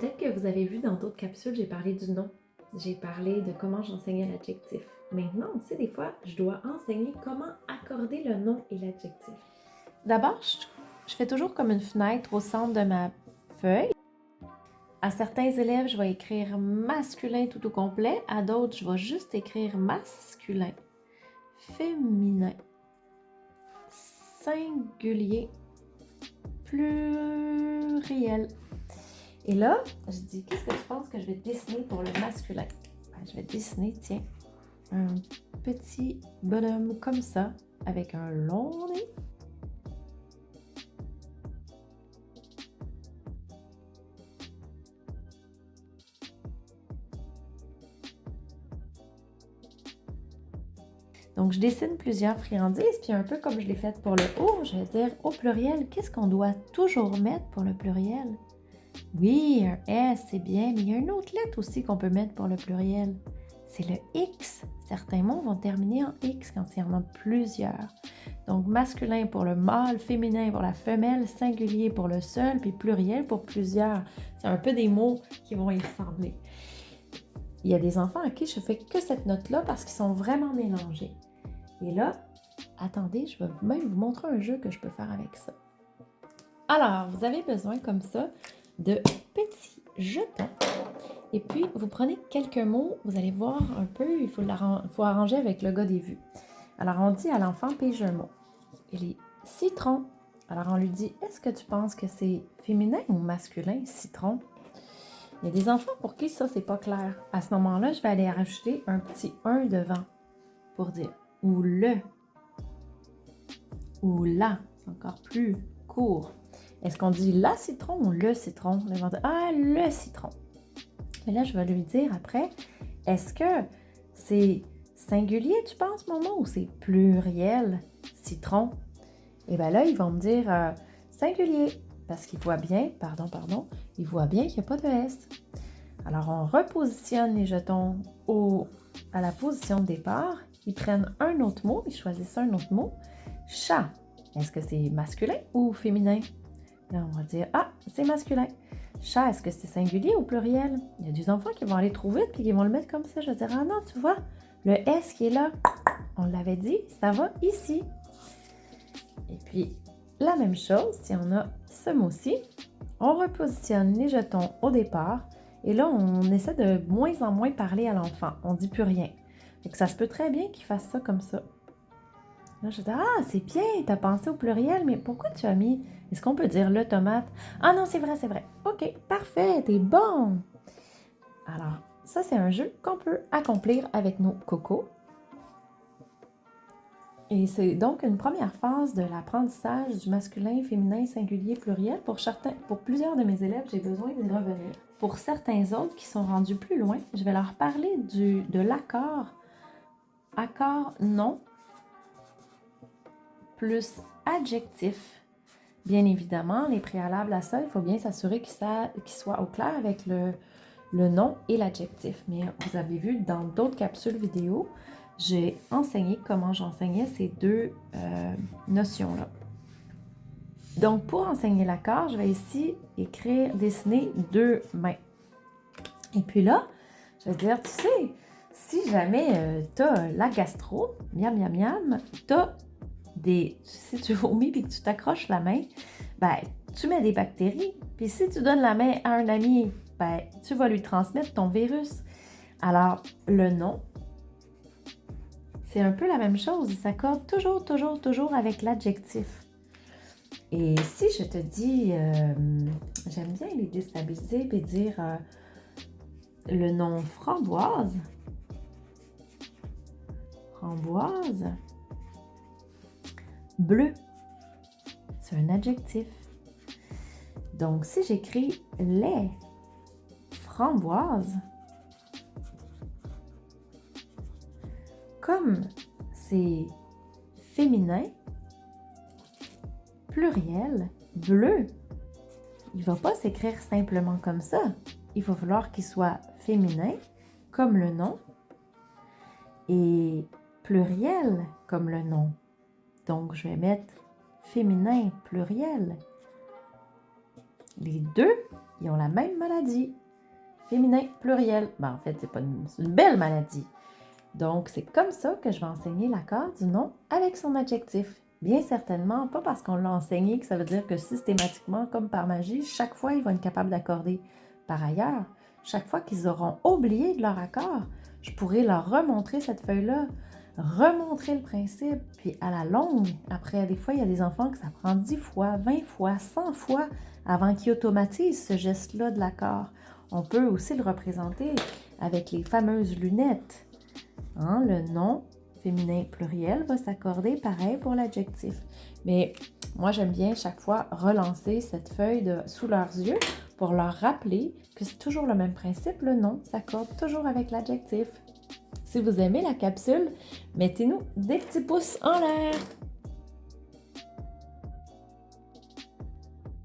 Peut-être que vous avez vu dans d'autres capsules, j'ai parlé du nom. J'ai parlé de comment j'enseignais l'adjectif. Maintenant, aussi, des fois, je dois enseigner comment accorder le nom et l'adjectif. D'abord, je fais toujours comme une fenêtre au centre de ma feuille. À certains élèves, je vais écrire masculin tout au complet. À d'autres, je vais juste écrire masculin, féminin, singulier, pluriel. Et là, je dis, qu'est-ce que tu penses que je vais dessiner pour le masculin? Ben, je vais dessiner, tiens, un petit bonhomme comme ça, avec un long nez. Donc, je dessine plusieurs friandises, puis un peu comme je l'ai fait pour le haut, je vais dire au pluriel, qu'est-ce qu'on doit toujours mettre pour le pluriel? Oui, un S, c'est bien, mais il y a une autre lettre aussi qu'on peut mettre pour le pluriel. C'est le X. Certains mots vont terminer en X quand il y en a plusieurs. Donc, masculin pour le mâle, féminin pour la femelle, singulier pour le seul, puis pluriel pour plusieurs. C'est un peu des mots qui vont y ressembler. Il y a des enfants à qui je fais que cette note-là parce qu'ils sont vraiment mélangés. Et là, attendez, je vais même vous montrer un jeu que je peux faire avec ça. Alors, vous avez besoin comme ça de petits jetons. Et puis, vous prenez quelques mots, vous allez voir un peu, il faut arranger avec le gars des vues. Alors, on dit à l'enfant, pige un mot. Il est citron. Alors, on lui dit, est-ce que tu penses que c'est féminin ou masculin, citron? Il y a des enfants pour qui ça, c'est pas clair. À ce moment-là, je vais aller rajouter un petit 1 devant pour dire ou le, ou la. C'est encore plus court. Est-ce qu'on dit la citron ou le citron? Là, ils vont dire, ah, le citron. Mais là, je vais lui dire après, est-ce que c'est singulier, tu penses, maman, ou c'est pluriel, citron? Et bien là, ils vont me dire singulier, parce qu'ils voient bien, ils voient bien qu'il n'y a pas de S. Alors, on repositionne les jetons à la position de départ. Ils prennent un autre mot, ils choisissent un autre mot. Chat, est-ce que c'est masculin ou féminin? Là, on va dire, ah, c'est masculin. Chat, est-ce que c'est singulier ou pluriel? Il y a des enfants qui vont aller trop vite puis qui vont le mettre comme ça. Je vais dire, ah non, tu vois, le S qui est là, on l'avait dit, ça va ici. Et puis, la même chose, si on a ce mot-ci, on repositionne les jetons au départ et là, on essaie de moins en moins parler à l'enfant. On ne dit plus rien. Donc, ça se peut très bien qu'il fasse ça comme ça. Là, je dis, ah, c'est bien, tu as pensé au pluriel, mais pourquoi tu as mis, est-ce qu'on peut dire le tomate? Ah non, c'est vrai, c'est vrai. OK, parfait, t'es bon. Alors, ça, c'est un jeu qu'on peut accomplir avec nos cocos. Et c'est donc une première phase de l'apprentissage du masculin, féminin, singulier, pluriel. Pour plusieurs de mes élèves, j'ai besoin d'y revenir. Pour certains autres qui sont rendus plus loin, je vais leur parler de l'accord. Accord non plus adjectif. Bien évidemment, les préalables à ça, il faut bien s'assurer qu'ils soient au clair avec le nom et l'adjectif. Mais vous avez vu dans d'autres capsules vidéo, j'ai enseigné comment j'enseignais ces deux notions-là. Donc, pour enseigner l'accord, je vais ici dessiner deux mains. Et puis là, je vais dire, tu sais, si jamais tu as la gastro, miam, miam, miam, si tu vomis et que tu t'accroches la main, ben, tu mets des bactéries. Puis si tu donnes la main à un ami, ben, tu vas lui transmettre ton virus. Alors, le nom, c'est un peu la même chose. Il s'accorde toujours avec l'adjectif. Et si je te dis, j'aime bien les déstabiliser et dire le nom framboise, bleu, c'est un adjectif. Donc, si j'écris les framboises, comme c'est féminin, pluriel, bleu, il ne va pas s'écrire simplement comme ça. Il va falloir qu'il soit féminin, comme le nom, et pluriel, comme le nom. Donc, je vais mettre féminin, pluriel. Les deux ils ont la même maladie. Féminin, pluriel. Ben, en fait, c'est une belle maladie. Donc, c'est comme ça que je vais enseigner l'accord du nom avec son adjectif. Bien certainement, pas parce qu'on l'a enseigné que ça veut dire que systématiquement, comme par magie, chaque fois, ils vont être capables d'accorder. Par ailleurs, chaque fois qu'ils auront oublié de leur accord, je pourrai leur remontrer cette feuille-là, remontrer le principe, puis à la longue, après, des fois, il y a des enfants que ça prend 10 fois, 20 fois, 100 fois avant qu'ils automatisent ce geste-là de l'accord. On peut aussi le représenter avec les fameuses lunettes. Hein, le nom féminin pluriel va s'accorder pareil pour l'adjectif. Mais moi, j'aime bien chaque fois relancer cette feuille sous leurs yeux pour leur rappeler que c'est toujours le même principe. Le nom s'accorde toujours avec l'adjectif. Si vous aimez la capsule, mettez-nous des petits pouces en l'air.